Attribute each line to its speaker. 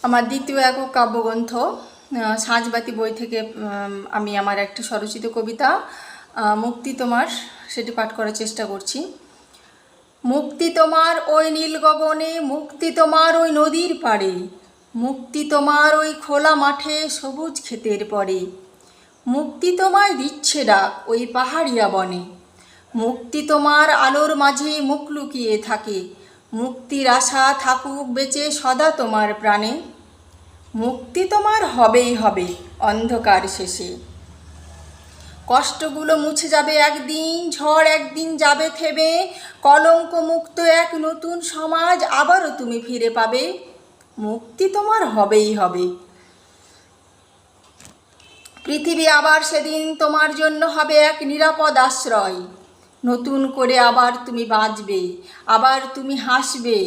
Speaker 1: আমার দ্বিতীয় একক কাব্যগ্রন্থ সাঁঝবাতি বই থেকে আমি আমার একটি স্বরচিত কবিতা মুক্তি তোমার সেটি পাঠ করার চেষ্টা করছি। মুক্তি তোমার ওই নীল গগনে, মুক্তি তোমার ওই নদীর পাড়ে, মুক্তি তোমার ওই খোলা মাঠে সবুজ ক্ষেতের পরে, মুক্তি তোমায় দিচ্ছে ডাক ওই পাহাড়িয়া বনে, মুক্তি তোমার আলোর মাঝে মুখ লুকিয়ে থাকে, মুক্তির আশা থাকুক বেঁচে সদা তোমার প্রাণে, মুক্তি তোমার হবেই হবে অন্ধকার শেষে। কষ্টগুলো মুছে যাবে একদিন, ঝড় একদিন যাবে থেমে, কলঙ্ক মুক্ত এক নতুন সমাজ আবারও তুমি ফিরে পাবে, মুক্তি তোমার হবেই হবে। পৃথিবী আবার সেদিন তোমার জন্য হবে এক নিরাপদ আশ্রয়, নতুন করে আবার তুমি বাঁচবে, আবার তুমি হাসবে।